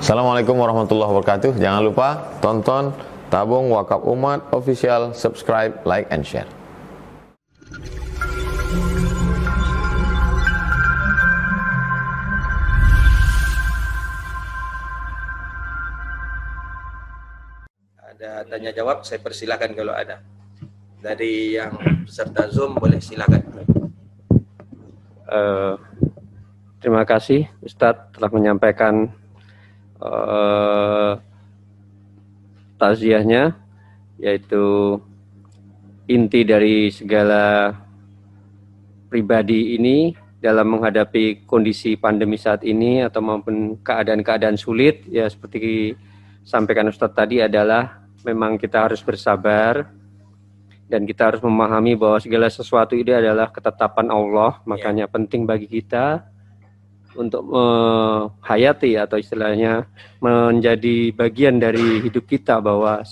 Assalamualaikum warahmatullahi wabarakatuh. Jangan lupa tonton Tabung Wakaf Umat Official, subscribe, like, and share. Ada tanya jawab, saya persilahkan kalau ada. Dari yang peserta Zoom boleh silakan. Terima kasih Ustadz telah menyampaikan takziahnya, yaitu inti dari segala pribadi ini dalam menghadapi kondisi pandemi saat ini atau maupun keadaan-keadaan sulit, ya seperti sampaikan Ustadz tadi adalah memang kita harus bersabar dan kita harus memahami bahwa segala sesuatu ini adalah ketetapan Allah. Makanya penting bagi kita untuk menghayati atau istilahnya menjadi bagian dari hidup kita bahwa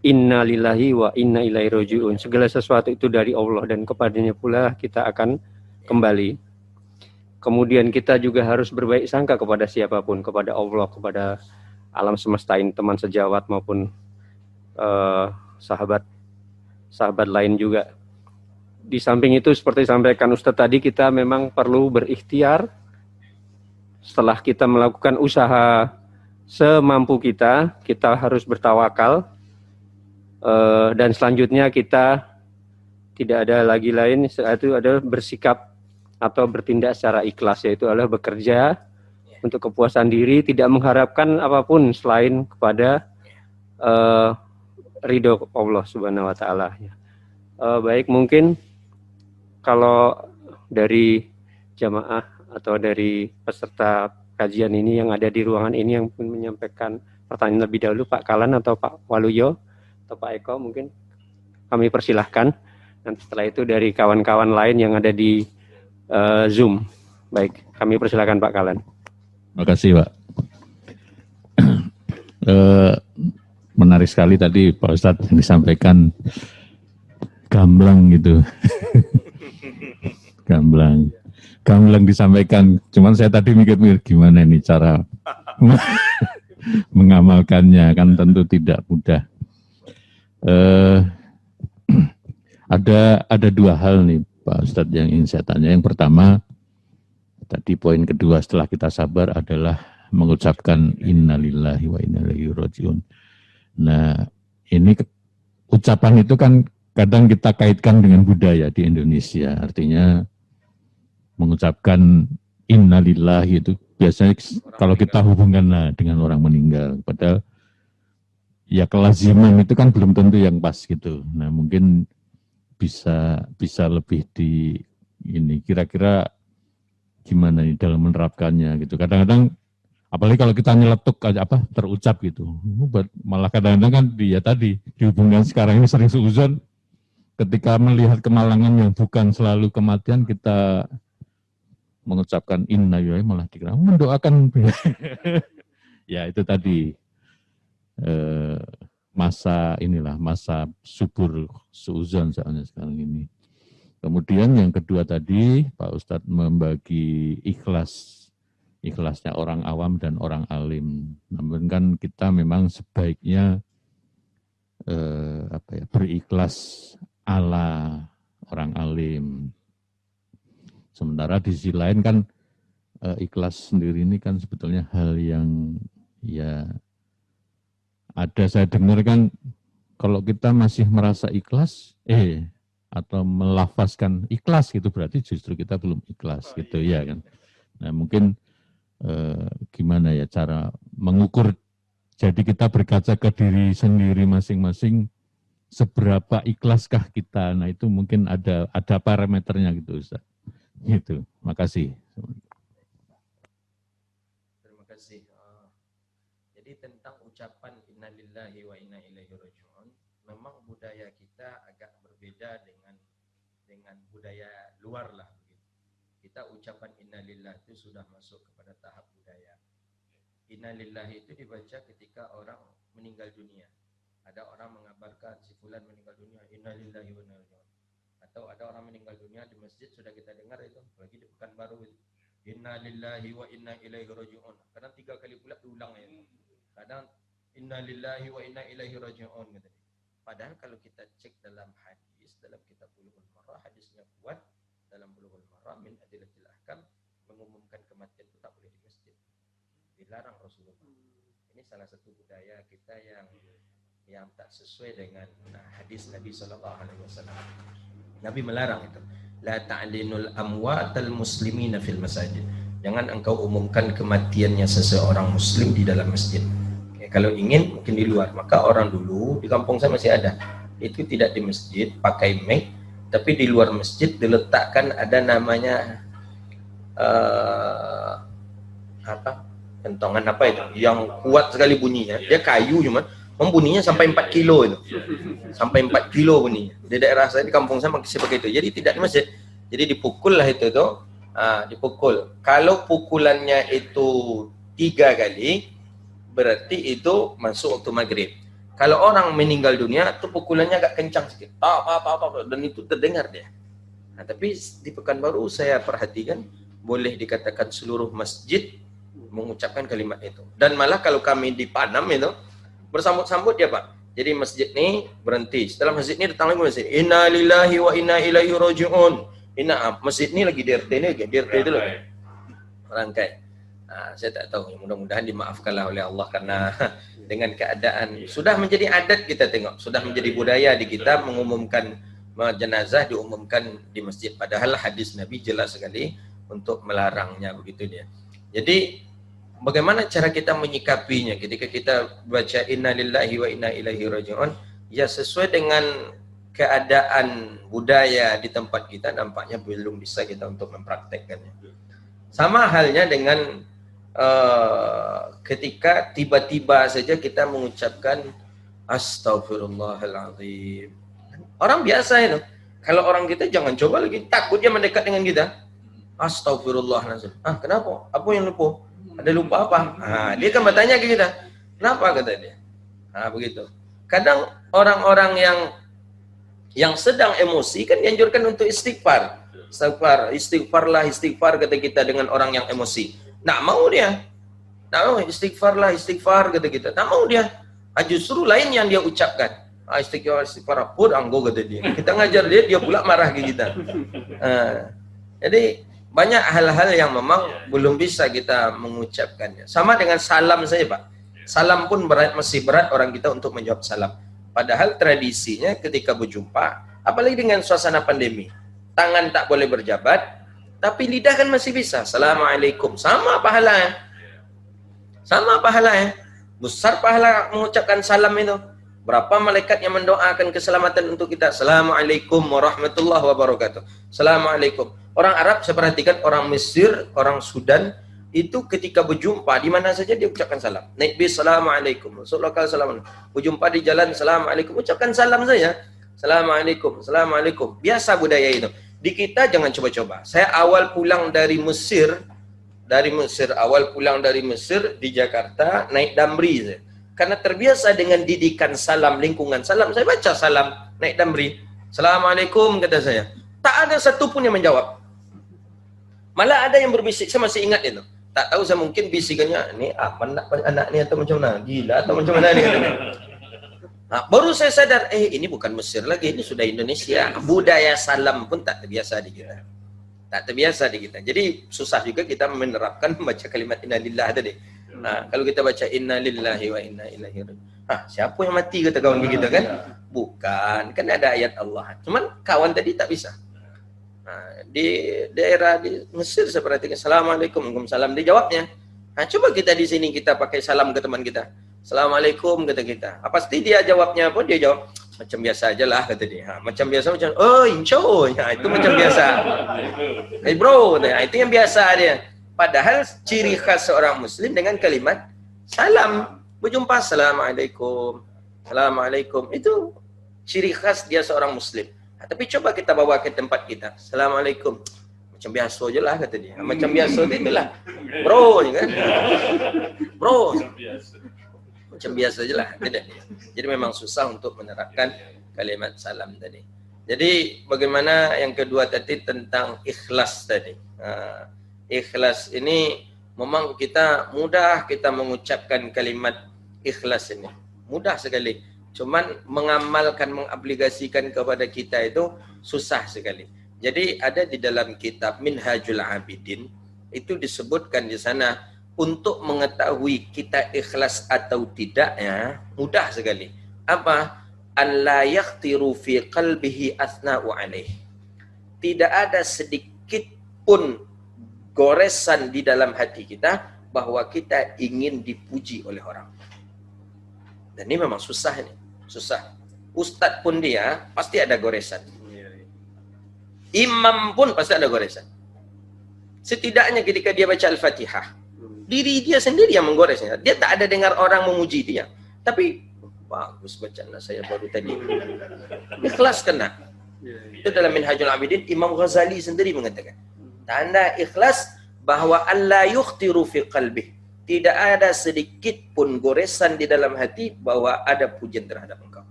inna lillahi wa inna ilaihi raji'un. Segala sesuatu itu dari Allah dan kepadanya pula kita akan kembali. Kemudian kita juga harus berbaik sangka kepada siapapun, kepada Allah, kepada alam semesta ini, teman sejawat maupun sahabat lain juga. Di samping itu seperti sampaikan Ustadz tadi, kita memang perlu berikhtiar. Setelah kita melakukan usaha semampu kita, kita harus bertawakal. Dan selanjutnya kita tidak ada lagi lain, itu adalah bersikap atau bertindak secara ikhlas, yaitu adalah bekerja untuk kepuasan diri, tidak mengharapkan apapun selain kepada ridho Allah Subhanahu wa Ta'ala. Baik, mungkin kalau dari jamaah atau dari peserta kajian ini yang ada di ruangan ini yang menyampaikan pertanyaan lebih dahulu, Pak Kalan atau Pak Waluyo atau Pak Eko, mungkin kami persilahkan. Nanti setelah itu dari kawan-kawan lain yang ada di Zoom. Baik, kami persilahkan Pak Kalan. Terima kasih, Pak. Menarik sekali tadi Pak Ustadz yang disampaikan, gamblang gitu. Gamblang disampaikan, cuman saya tadi mikir-mikir gimana nih cara mengamalkannya, kan tentu tidak mudah. Ada dua hal nih Pak Ustadz yang ingin saya tanya. Yang pertama, tadi poin kedua setelah kita sabar adalah mengucapkan innalillahi wa inna ilaihi raji'un. Nah, ini ucapan itu kan kadang kita kaitkan dengan budaya di Indonesia. Artinya mengucapkan innalillahi itu biasanya kalau kita hubungkan dengan orang meninggal. Padahal ya kelaziman itu kan belum tentu yang pas gitu. Nah, mungkin bisa lebih di ini kira-kira gimana nih dalam menerapkannya gitu. Kadang-kadang apalagi kalau kita nyeletuk terucap gitu. Malah kadang-kadang kan dia tadi dihubungkan sekarang ini sering suuzon, ketika melihat kemalangan yang bukan selalu kematian kita mengucapkan inna lillahi malah dikira mendoakan. Ya itu tadi masa subur suuzon soalnya sekarang ini. Kemudian yang kedua tadi Pak Ustadz membagi ikhlasnya orang awam dan orang alim. Namun kan kita memang sebaiknya berikhlas ala orang alim. Sementara di sisi lain kan ikhlas sendiri ini kan sebetulnya hal yang ya ada, saya dengar kan kalau kita masih merasa ikhlas atau melafazkan ikhlas gitu berarti justru kita belum ikhlas gitu ya kan. Nah mungkin gimana ya cara mengukur, jadi kita berkaca ke diri sendiri masing-masing seberapa ikhlaskah kita. Nah itu mungkin ada parameternya gitu Ustaz. Gitu. Makasih. Terima kasih. Jadi tentang ucapan innalillahi wa inna ilaihi raji'un, memang budaya kita agak berbeda dengan budaya luar lah begitu. Kita ucapan innalillah itu sudah masuk kepada tahap budaya. Innalillahi itu dibaca ketika orang meninggal dunia. Ada orang mengabarkan si fulan meninggal dunia, innalillahi wa inna ilaihi raji'un. Atau ada orang meninggal dunia di masjid, sudah kita dengar itu, apalagi di Pekanbaru itu. Innalillahi wa inna ilaihi raji'un. Karena 3 kali pula diulang ya. Kadang inna lillahi wa inna ilaihi raji'un gitu. Padahal kalau kita cek dalam hadis, dalam kitab Bulughul Maram, hadisnya kuat dalam Bulughul Maram min adillatil ahkam, mengumumkan kematian itu tak boleh di masjid. Dilarang Rasulullah. Ini salah satu budaya kita yang tak sesuai dengan hadis Nabi sallallahu alaihi wasallam. Nabi melarang itu. La ta'linul amwatal muslimina fil masajid. Jangan engkau umumkan kematiannya seseorang muslim di dalam masjid. Kalau ingin mungkin di luar. Maka orang dulu di kampung saya masih ada. Itu tidak di masjid pakai mic, tapi di luar masjid diletakkan ada namanya kentongan apa itu yang kuat sekali bunyinya. Dia kayu cuman membunyinya sampai 4 kilo itu. Sampai 4 kilo bunyinya. Di daerah saya di kampung saya masih pakai itu. Jadi tidak di masjid. Jadi dipukul lah itu tuh. Dipukul. Kalau pukulannya itu 3 kali, berarti itu masuk waktu maghrib. Kalau orang meninggal dunia, itu pukulannya agak kencang sedikit. Dan itu terdengar dia. Tapi di Pekanbaru saya perhatikan, boleh dikatakan seluruh masjid mengucapkan kalimat itu. Dan malah kalau kami di Panam itu, bersambut-sambut ya Pak. Jadi masjid ini berhenti. Setelah masjid ini datang lagi masjid. Inna lillahi wa inna ilaihi raji'un. Masjid ini lagi DRT ini lagi. DRT itu lagi. Rangkai. Saya tak tahu, mudah-mudahan dimaafkanlah oleh Allah karena dengan keadaan sudah menjadi adat kita tengok, sudah menjadi budaya di kita mengumumkan jenazah diumumkan di masjid, padahal hadis Nabi jelas sekali untuk melarangnya begitu dia. Jadi bagaimana cara kita menyikapinya ketika kita baca inna lillahi wa inna ilaihi raji'un, ya sesuai dengan keadaan budaya di tempat kita, nampaknya belum bisa kita untuk mempraktekkannya. Sama halnya dengan ketika tiba-tiba saja kita mengucapkan Astaghfirullahaladzim. Orang biasa itu. Kalau orang kita jangan coba lagi, takut dia mendekat dengan kita. Astaghfirullahaladzim. Kenapa? Apa yang lupa? Ada lupa apa? Dia akan bertanya ke kita. Kenapa kata dia? Begitu. Kadang orang-orang yang sedang emosi kan dianjurkan untuk istighfar. Istighfar kata kita dengan orang yang emosi. Tak mau dia. Tak mau istighfar kata kita. Tak mau dia. Justru lain yang dia ucapkan. Istighfar pun anggo kata dia. Kita ngajar dia pula marah ke kita. Jadi banyak hal-hal yang memang belum bisa kita mengucapkannya. Sama dengan salam saja Pak. Salam pun masih berat orang kita untuk menjawab salam. Padahal tradisinya ketika berjumpa, apalagi dengan suasana pandemi, tangan tak boleh berjabat, tapi lidah kan masih bisa. Assalamualaikum. Sama pahala. Besar pahala mengucapkan salam itu. Berapa malaikat yang mendoakan keselamatan untuk kita. Assalamualaikum warahmatullahi wabarakatuh. Assalamualaikum. Orang Arab, saya perhatikan orang Mesir, orang Sudan, itu ketika berjumpa, di mana saja dia ucapkan salam. Naik bis, Assalamualaikum. Rasulullah SAW. Berjumpa di jalan, Assalamualaikum. Ucapkan salam saja. Assalamualaikum. Biasa budaya itu. Di kita jangan coba-coba. Saya awal pulang dari Mesir di Jakarta naik Damri saya. Karena terbiasa dengan didikan salam, lingkungan salam, saya baca salam naik Damri. Assalamualaikum kata saya. Tak ada satu pun yang menjawab. Malah ada yang berbisik, saya masih ingat itu. Tak tahu saya mungkin bisikannya, ini apa anak ni atau macam mana? Gila atau macam mana ni katanya. Baru saya sadar, ini bukan Mesir lagi, ini sudah Indonesia. Budaya salam pun tak terbiasa di kita. Jadi susah juga kita menerapkan membaca kalimat innalillah tadi. Kalau kita baca innalillahi wa inna ilaihi raji'un. Siapa yang mati kata kawan kita kan? Bukan, kan ada ayat Allah. Cuman kawan tadi tak bisa. Di daerah di Mesir saya perhatikan, Assalamualaikum, Waalaikumsalam. Dia jawabnya. Coba kita di sini kita pakai salam ke teman kita. Assalamualaikum kata kita. Pasti dia jawabnya apa? Dia jawab macam biasa aja lah kata dia. Macam biasa macam itu macam biasa. Bro, itu yang biasa dia. Padahal ciri khas seorang muslim dengan kalimat salam. Berjumpa Assalamualaikum. Itu ciri khas dia seorang muslim. Tapi coba kita bawa ke tempat kita. Assalamualaikum. Macam biasa aja lah kata dia. Macam biasa itu lah. Bro kan. Macam biasa aja lah. Jadi memang susah untuk menerapkan kalimat salam tadi. Jadi bagaimana yang kedua tadi tentang ikhlas tadi. Ikhlas ini memang kita mudah kita mengucapkan kalimat ikhlas ini. Mudah sekali. Cuman mengamalkan, mengaplikasikan kepada kita itu susah sekali. Jadi ada di dalam kitab Minhajul Abidin, itu disebutkan di sana, untuk mengetahui kita ikhlas atau tidak ya, mudah sekali. Apa? An la yakhtiru fi qalbihi athna'u alaih. Tidak ada sedikit pun goresan di dalam hati kita bahwa kita ingin dipuji oleh orang. Dan ini memang susah nih, susah. Ustadz pun dia pasti ada goresan. Imam pun pasti ada goresan. Setidaknya ketika dia baca Al-Fatihah, diri dia sendiri yang menggoresnya. Dia tak ada dengar orang memuji dia. Tapi bagus bacaan saya baru tadi. Ikhlas kena. Itu dalam Minhajul Abidin, Imam Ghazali sendiri mengatakan, tanda ikhlas bahwa Allah yukhtiru fi qalbih. Tidak ada sedikit pun goresan di dalam hati bahwa ada pujian terhadap engkau.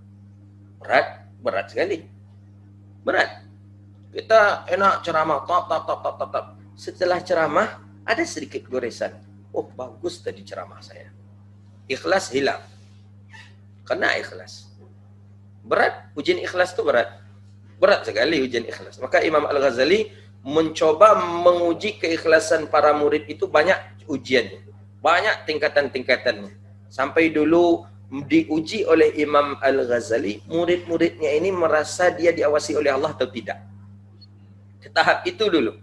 Berat sekali. Berat. Kita enak ceramah, top. Setelah ceramah, ada sedikit goresan. Oh, bagus tadi ceramah saya. Ikhlas hilang. Kena ikhlas. Berat, ujian ikhlas itu berat. Berat sekali ujian ikhlas. Maka Imam Al-Ghazali mencoba menguji keikhlasan para murid itu banyak ujiannya. Banyak tingkatan-tingkatannya. Sampai dulu diuji oleh Imam Al-Ghazali, murid-muridnya ini merasa dia diawasi oleh Allah atau tidak. Ke tahap itu dulu.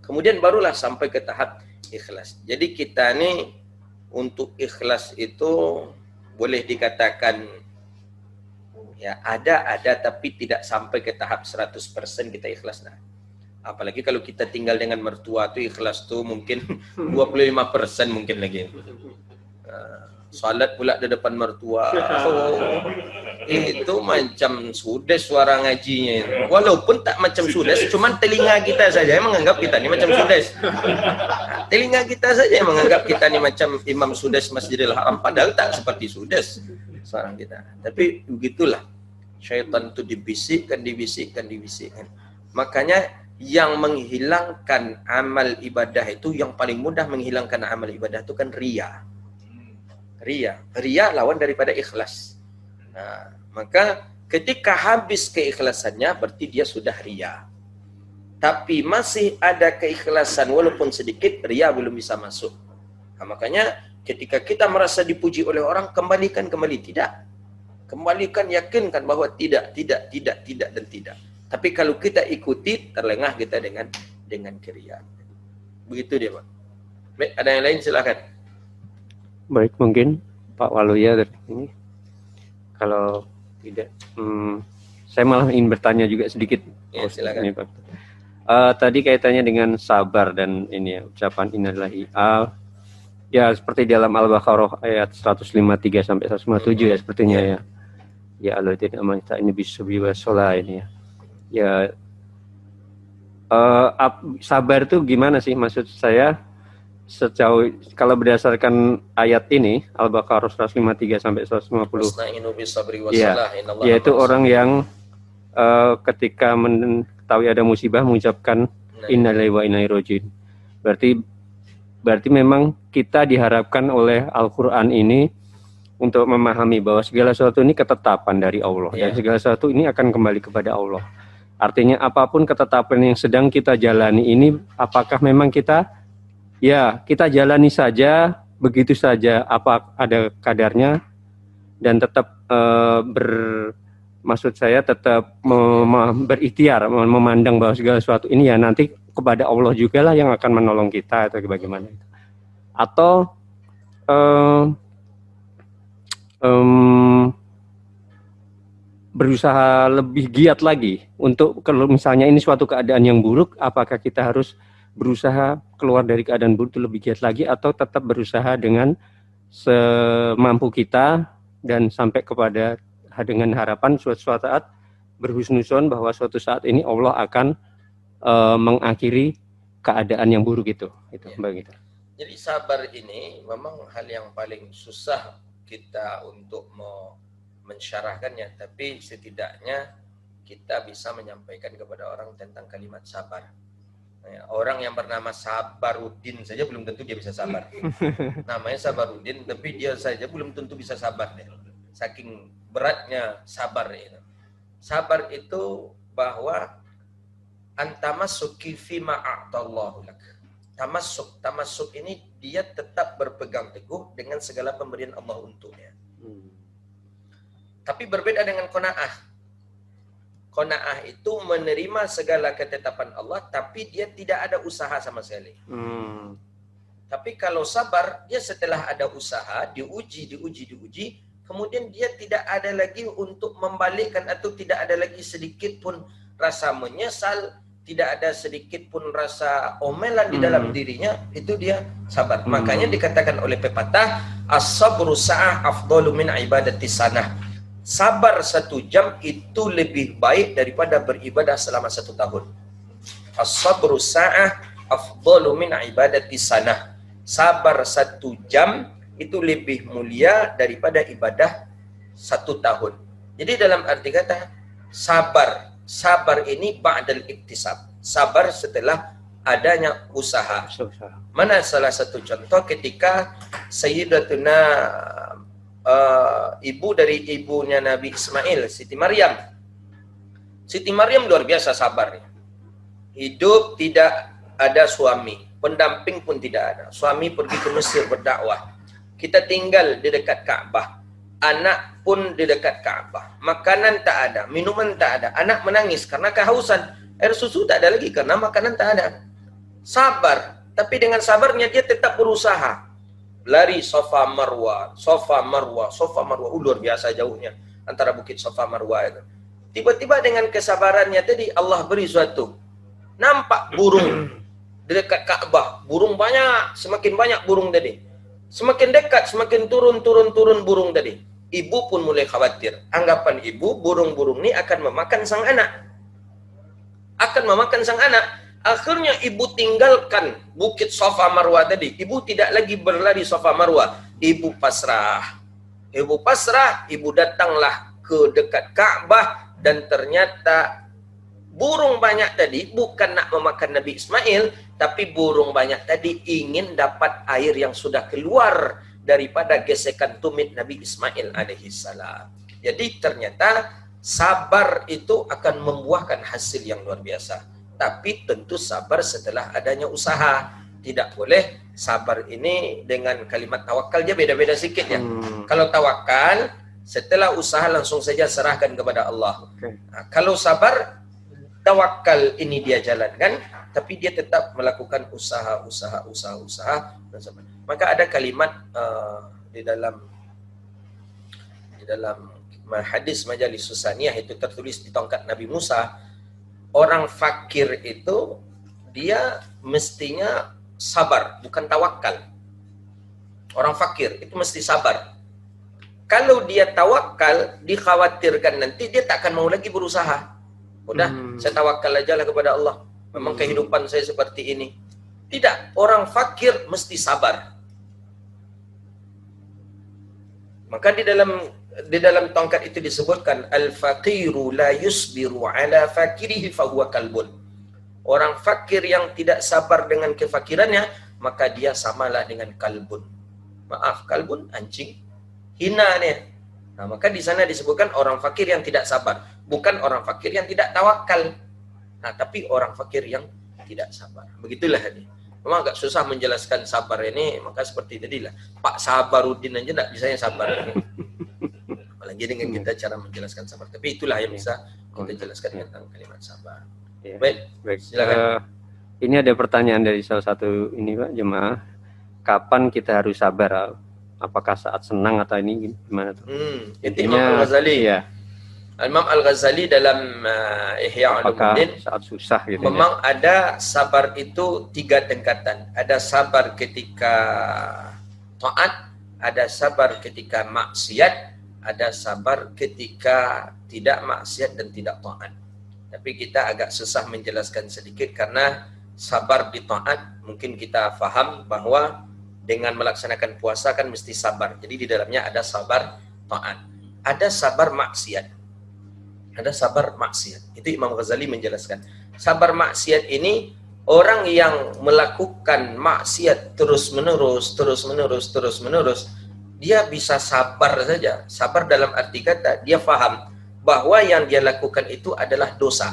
Kemudian barulah sampai ke tahap ikhlas. Jadi kita nih untuk ikhlas itu boleh dikatakan ya ada tapi tidak sampai ke tahap 100% kita ikhlas. Nah, apalagi kalau kita tinggal dengan mertua tuh ikhlas tuh mungkin 25% mungkin lagi. Salat pula di depan mertua. Itu macam sudes suara ngajinya. Walaupun tak macam sudes, cuman telinga kita saja yang menganggap kita ni macam sudes. Telinga kita saja yang menganggap kita ni macam Imam Sudes Masjidil Haram, padahal tak seperti sudes seorang kita. Tapi begitulah. Syaitan itu dibisikkan. Makanya yang menghilangkan amal ibadah itu, yang paling mudah menghilangkan amal ibadah itu kan riya. Riya lawan daripada ikhlas. Nah, maka ketika habis keikhlasannya berarti dia sudah riya. Tapi masih ada keikhlasan walaupun sedikit, riya belum bisa masuk. Nah, makanya ketika kita merasa dipuji oleh orang, kembalikan kembali tidak. Kembalikan, yakinkan bahwa tidak dan tidak. Tapi kalau kita ikuti, terlengah kita dengan keriaan. Begitu dia, Pak. Baik, ada yang lain silakan. Baik, mungkin Pak Waluya dari ini. Kalau tidak, saya malah ingin bertanya juga sedikit. Ya, silakan. Ini, Pak. Tadi kaitannya dengan sabar dan ini ya, ucapan innalillahi. Ya seperti dalam Al-Baqarah ayat 153 sampai 157 ya sepertinya ya. Ya alladzina amanu ini bisubri wasolah ini ya. Ya sabar itu gimana sih maksud saya? Sejauh kalau berdasarkan ayat ini Al-Baqarah 153 sampai 150. Ya, yaitu orang yang ketika mengetahui ada musibah mengucapkan innalillahi wa inna ilaihi raji'un. Berarti memang kita diharapkan oleh Al-Qur'an ini untuk memahami bahwa segala sesuatu ini ketetapan dari Allah dan segala sesuatu ini akan kembali kepada Allah. Artinya apapun ketetapan yang sedang kita jalani ini, apakah memang kita jalani saja, begitu saja, apa ada kadarnya, dan tetap maksud saya tetap berikhtiar, memandang bahwa segala sesuatu ini ya nanti kepada Allah juga lah yang akan menolong kita atau bagaimana. Atau berusaha lebih giat lagi untuk kalau misalnya ini suatu keadaan yang buruk, apakah kita harus berusaha keluar dari keadaan buruk itu lebih giat lagi atau tetap berusaha dengan semampu kita dan sampai kepada dengan harapan suatu saat berhusnuzon bahwa suatu saat ini Allah akan mengakhiri keadaan yang buruk itu begitu. Jadi sabar ini memang hal yang paling susah kita untuk mensyarahkannya, tapi setidaknya kita bisa menyampaikan kepada orang tentang kalimat sabar. Ya, orang yang bernama Sabaruddin saja belum tentu dia bisa sabar. Namanya Sabaruddin, tapi dia saja belum tentu bisa sabar. Saking beratnya sabar itu. Sabar itu bahwa antamasuki fima a'tallahu lak. Tamasuk ini dia tetap berpegang teguh dengan segala pemberian Allah untuknya. Tapi berbeda dengan qanaah. Qanaah itu menerima segala ketetapan Allah, tapi dia tidak ada usaha sama sekali. Tapi kalau sabar, dia setelah ada usaha, diuji, kemudian dia tidak ada lagi untuk membalikkan atau tidak ada lagi sedikit pun rasa menyesal, tidak ada sedikit pun rasa omelan di dalam dirinya, itu dia sabar. Makanya dikatakan oleh pepatah, as-sabru sa'ah afdalu min ibadati sanah. Sabar 1 jam itu lebih baik daripada beribadah selama 1 tahun. As-sabru sa'ah afdalu min ibadati sanah. Sabar 1 jam itu lebih mulia daripada ibadah 1 tahun. Jadi dalam arti kata sabar ini ba'dal iktisab. Sabar setelah adanya usaha. Mana salah satu contoh ketika Sayyidatuna ibu dari ibunya Nabi Ismail, Siti Maryam. Siti Maryam luar biasa sabarnya. Hidup tidak ada suami, pendamping pun tidak ada. Suami pergi ke Mesir berdakwah. Kita tinggal di dekat Ka'bah. Anak pun di dekat Ka'bah. Makanan tak ada, minuman tak ada. Anak menangis karena kehausan. Air susu tak ada lagi karena makanan tak ada. Sabar, tapi dengan sabarnya dia tetap berusaha. Lari Safa Marwa, luar biasa jauhnya antara bukit Safa Marwa itu. Tiba-tiba dengan kesabarannya tadi Allah beri suatu, nampak burung di dekat Ka'bah, burung banyak, semakin banyak burung tadi. Semakin dekat, semakin turun burung tadi. Ibu pun mulai khawatir. Anggapan ibu, burung-burung ini akan memakan sang anak. Akhirnya ibu tinggalkan bukit Safa Marwa tadi. Ibu tidak lagi berlari Safa Marwa. Ibu pasrah. Ibu datanglah ke dekat Ka'bah dan ternyata burung banyak tadi bukan nak memakan Nabi Ismail, tapi burung banyak tadi ingin dapat air yang sudah keluar daripada gesekan tumit Nabi Ismail alaihissalam. Jadi ternyata sabar itu akan membuahkan hasil yang luar biasa. Tapi tentu sabar setelah adanya usaha. Tidak boleh sabar ini dengan kalimat tawakal, dia beda-beda sedikit ya. Kalau tawakal, setelah usaha langsung saja serahkan kepada Allah. Nah, kalau sabar, tawakal ini dia jalankan, tapi dia tetap melakukan usaha. Dan sabar. Maka ada kalimat di dalam hadis Majalis Susaniyah itu tertulis di tongkat Nabi Musa. Orang fakir itu dia mestinya sabar, bukan tawakal. Orang fakir itu mesti sabar. Kalau dia tawakal, dikhawatirkan nanti dia tak akan mau lagi berusaha. Udah, saya tawakal aja lah kepada Allah. Memang kehidupan saya seperti ini. Tidak, orang fakir mesti sabar. Maka di dalam tongkat itu disebutkan al-faqiru la yusbiru ala fakirihi fahuwa kalbun. Orang fakir yang tidak sabar dengan kefakirannya, maka dia samalah dengan kalbun. Maaf, kalbun anjing. Hina nih. Nah, maka di sana disebutkan orang fakir yang tidak sabar, bukan orang fakir yang tidak tawakal. Nah, tapi orang fakir yang tidak sabar. Begitulah ini. Memang agak susah menjelaskan sabar ini, maka seperti tadi lah. Pak Sabaruddin aja tidak bisanya sabar. Apalagi dengan kita cara menjelaskan sabar. Tapi itulah yang bisa kita jelaskan tentang kalimat sabar. Ya. Baik. Silakan. Ini ada pertanyaan dari salah satu ini Pak jemaah. Kapan kita harus sabar? Apakah saat senang atau ini gimana tuh? Intinya Imam Al-Ghazali. Ya. Imam Al-Ghazali dalam Ihya Ulumuddin saat susah gitu. Memang ada sabar itu 3 tingkatan. Ada sabar ketika taat, ada sabar ketika maksiat, ada sabar ketika tidak maksiat dan tidak taat. Tapi kita agak susah menjelaskan sedikit karena sabar di taat mungkin kita faham bahwa dengan melaksanakan puasa kan mesti sabar. Jadi di dalamnya ada sabar taat. Ada sabar maksiat. Ada sabar maksiat. Itu Imam Ghazali menjelaskan. Sabar maksiat ini Orang yang melakukan maksiat terus-menerus, dia bisa sabar saja. Sabar dalam arti kata, dia faham bahwa yang dia lakukan itu adalah dosa.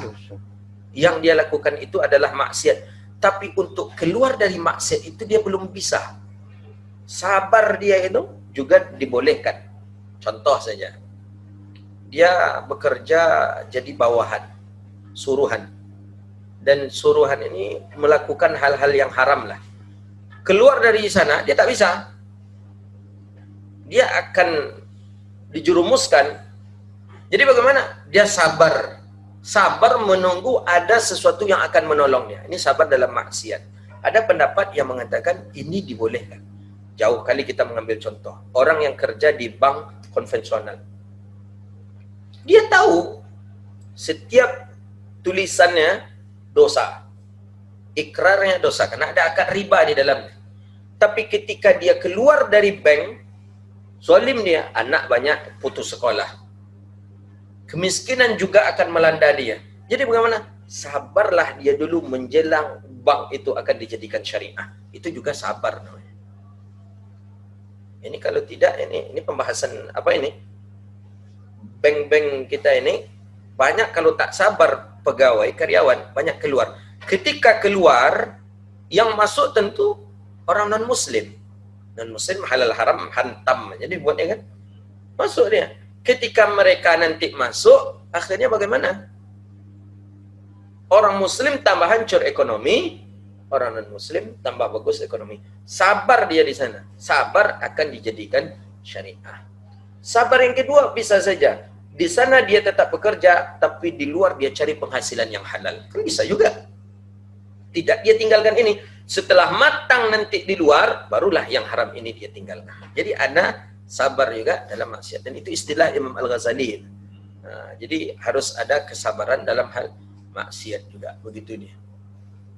Yang dia lakukan itu adalah maksiat. Tapi untuk keluar dari maksiat itu dia belum bisa. Sabar dia itu juga dibolehkan. Contoh saja. Dia bekerja jadi bawahan, suruhan. Dan suruhan ini melakukan hal-hal yang haram lah. Keluar dari sana, dia tak bisa. Dia akan dijerumuskan. Jadi bagaimana? Dia sabar. Sabar menunggu ada sesuatu yang akan menolongnya. Ini sabar dalam maksiat. Ada pendapat yang mengatakan ini dibolehkan. Jauh kali kita mengambil contoh. Orang yang kerja di bank konvensional. Dia tahu setiap tulisannya dosa, ikrarnya dosa, karena ada akad riba di dalamnya. Tapi ketika dia keluar dari bank, zalim dia, anak banyak putus sekolah, kemiskinan juga akan melanda dia. Jadi bagaimana? Sabarlah dia dulu menjelang bank itu akan dijadikan syariah. Itu juga sabar namanya. Ini kalau tidak, ini pembahasan apa ini? Bank-bank kita ini banyak kalau tak sabar pegawai, karyawan, banyak keluar. Ketika keluar, yang masuk tentu orang non-muslim. Non-muslim halal haram hantam. Jadi buatnya kan, masuk dia. Ketika mereka nanti masuk, akhirnya bagaimana? Orang muslim tambah hancur ekonomi, orang non-muslim tambah bagus ekonomi. Sabar dia di sana. Sabar akan dijadikan syariah. Sabar yang kedua bisa saja. Di sana dia tetap bekerja, tapi di luar dia cari penghasilan yang halal. Kan bisa juga. Tidak dia tinggalkan ini. Setelah matang nanti di luar, barulah yang haram ini dia tinggalkan. Jadi ada sabar juga dalam maksiat. Dan itu istilah Imam Al-Ghazali. Nah, jadi harus ada kesabaran dalam hal maksiat juga. Begitu dia.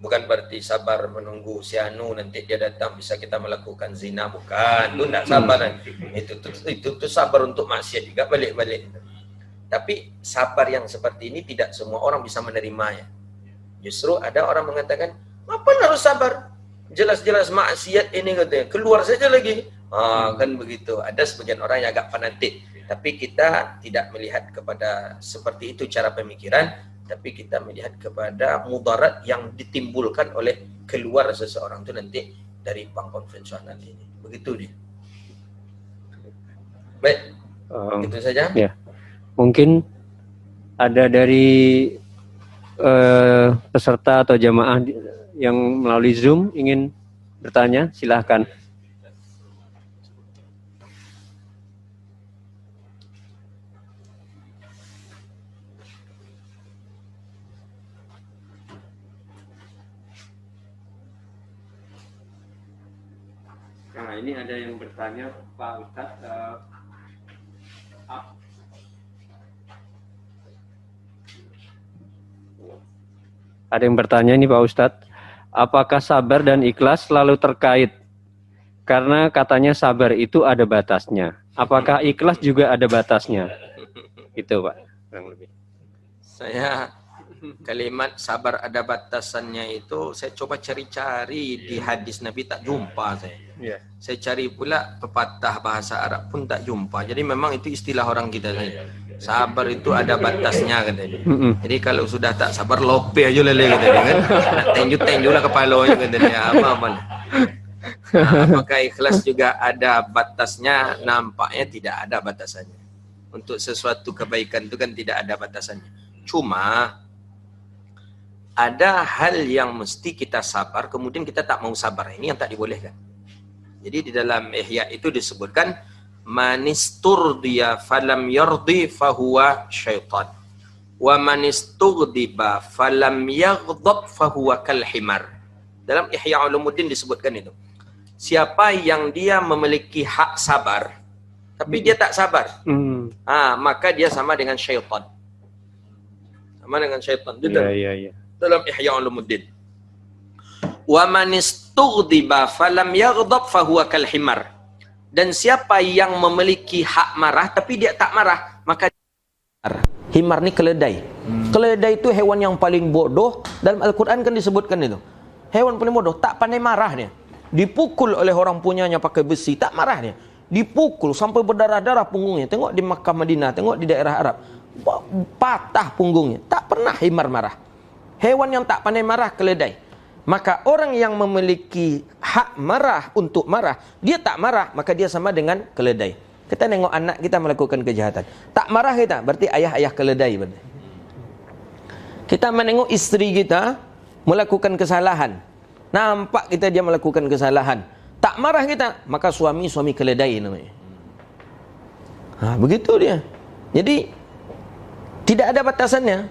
Bukan berarti sabar menunggu si Anu nanti dia datang bisa kita melakukan zina. Bukan. Itu tidak sabar. Itu sabar untuk maksiat juga balik-balik. Tapi sabar yang seperti ini tidak semua orang bisa menerimanya. Justru ada orang mengatakan, apa harus sabar? Jelas-jelas maksiat ini katanya, keluar saja lagi. Kan begitu. Ada sebagian orang yang agak fanatik. Tapi kita tidak melihat kepada seperti itu cara pemikiran. Tapi kita melihat kepada mudarat yang ditimbulkan oleh keluar seseorang itu nanti dari bank konvensional ini. Begitu dia. Baik. Itu saja. Ya. Mungkin ada dari peserta atau jamaah yang melalui Zoom ingin bertanya, silahkan. Nah, ini ada yang bertanya, Pak Ustadz. Ada yang bertanya ini Pak Ustadz, apakah sabar dan ikhlas selalu terkait? Karena katanya sabar itu ada batasnya. Apakah ikhlas juga ada batasnya? Itu Pak, kurang lebih. Saya kalimat sabar ada batasannya itu saya coba cari-cari di hadis Nabi, tak jumpa saya. Saya cari pula pepatah bahasa Arab pun tak jumpa. Jadi memang itu istilah orang kita saja. Sabar itu ada batasnya katanya. Jadi kalau sudah tak sabar lope aja lele katanya kan. Nak tenju lah kepalanya katanya. Apa-apa. Nah, apakah ikhlas juga ada batasnya? Nampaknya tidak ada batasannya. Untuk sesuatu kebaikan itu kan tidak ada batasannya. Cuma ada hal yang mesti kita sabar, kemudian kita tak mau sabar. Ini yang tak dibolehkan. Jadi di dalam Ihya itu disebutkan manisturdiya falam yardi fahuwa syaitan wa manistughdiba falam yaghdab fahuwa kalhimar. Dalam Ihya Ulumuddin disebutkan itu. Siapa yang dia memiliki hak sabar tapi dia tak sabar, maka dia sama dengan syaitan. Sama dengan syaitan. Dalam Ihya Ulumuddin. Wa manistughdiba falam yaghdab fahuwa kalhimar. Dan siapa yang memiliki hak marah tapi dia tak marah, maka himar ni keledai. Keledai itu hewan yang paling bodoh. Dalam Al-Quran kan disebutkan itu. Hewan paling bodoh, tak pandai marah dia. Dipukul oleh orang punyanya pakai besi, tak marah dia. Dipukul sampai berdarah-darah punggungnya. Tengok di Makkah Madinah, tengok di daerah Arab. Patah punggungnya, tak pernah himar marah. Hewan yang tak pandai marah, keledai. Maka orang yang memiliki hak marah untuk marah, dia tak marah, maka dia sama dengan keledai. Kita tengok anak kita melakukan kejahatan, tak marah kita, berarti ayah-ayah keledai berarti. Kita menengok isteri kita melakukan kesalahan, nampak kita dia melakukan kesalahan, tak marah kita, maka suami keledai namanya. Begitu dia. Jadi tidak ada batasannya.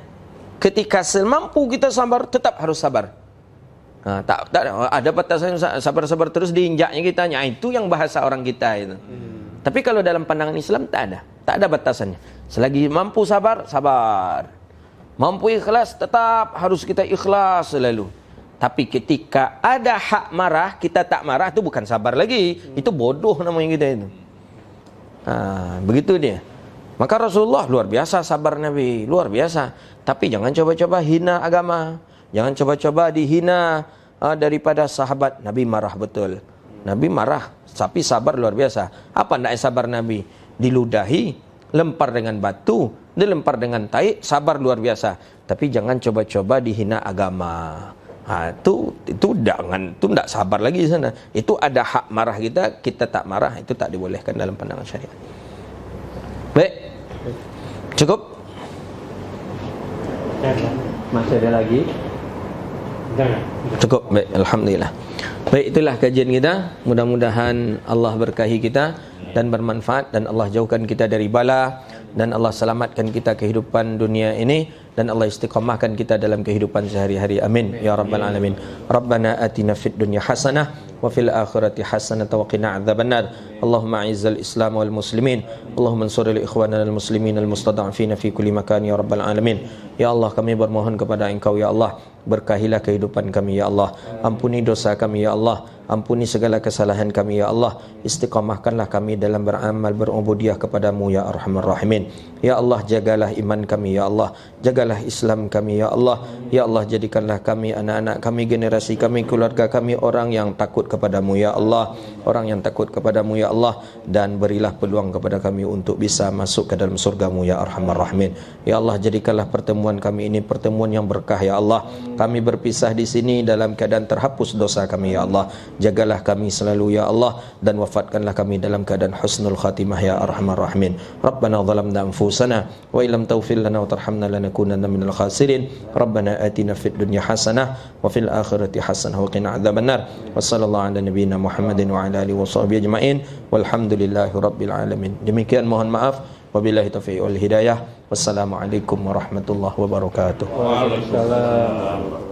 Ketika semampu kita sabar, tetap harus sabar. Tak ada batasan sabar-sabar terus diinjaknya kitanya. Itu yang bahasa orang kita itu. Tapi kalau dalam pandangan Islam tak ada batasannya. Selagi mampu sabar, sabar. Mampu ikhlas, tetap harus kita ikhlas selalu. Tapi ketika ada hak marah, kita tak marah, itu bukan sabar lagi. Itu bodoh namanya kita itu. Begitu dia. Maka Rasulullah luar biasa sabar Nabi, luar biasa. Tapi jangan coba-coba hina agama. Jangan coba-coba dihina daripada sahabat. Nabi marah betul. Nabi marah, tapi sabar luar biasa. Apa nak sabar Nabi? Diludahi, lempar dengan batu, dilempar dengan tai, sabar luar biasa. Tapi jangan coba-coba dihina agama. Itu tidak sabar lagi di sana. Itu ada hak marah kita tak marah, itu tak dibolehkan dalam pandangan syariat. Baik, cukup. Masih ada lagi? Cukup, baik, alhamdulillah. Baik, itulah kajian kita. Mudah-mudahan Allah berkahi kita dan bermanfaat, dan Allah jauhkan kita dari bala, dan Allah selamatkan kita kehidupan dunia ini, dan Allah istiqamahkan kita dalam kehidupan sehari-hari. Amin ya rabbal alamin. Rabbana atina fid dunya hasanah wa fil akhirati hasanah wa qina adzabannar. Allahumma a'izzal Islam wal muslimin. Allahumma ansuril ikhwanana al muslimin al mustada'afina fi kulli makan ya rabbal alamin. Ya Allah, kami bermohon kepada Engkau ya Allah, berkahilah kehidupan kami ya Allah. Ampuni dosa kami ya Allah. Ampuni segala kesalahan kami ya Allah. Istiqamahkanlah kami dalam beramal berubudiyah kepadamu ya arhamar rahimin. Ya Allah, jagalah iman kami ya Allah. Jagalah Islam kami ya Allah. Ya Allah, jadikanlah kami, anak-anak kami, generasi kami, keluarga kami orang yang takut kepadamu ya Allah. Orang yang takut kepadamu ya Allah. Dan berilah peluang kepada kami untuk bisa masuk ke dalam surgamu ya arhamar rahimin. Ya Allah, jadikanlah pertemuan kami ini pertemuan yang berkah ya Allah. Kami berpisah di sini dalam keadaan terhapus dosa kami ya Allah. Jagalah kami selalu ya Allah, dan wafatkanlah kami dalam keadaan husnul khatimah ya arhamar rahimin. Rabbana zalamna anfusana wa illam taghfir lana wa tarhamna lanakunanna minal khasirin. Rabbana atina fid dunya hasanah wa fil akhirati hasanah wa qina adzabannar. Wa sallallahu ala nabiyyina Muhammadin wa ala alihi wa sahbihi ajma'in. Walhamdulillahi rabbil alamin. Demikian, mohon maaf. Wabillahi taufiq wal hidayah. Wassalamualaikum warahmatullahi wabarakatuh. Waalaikumsalam.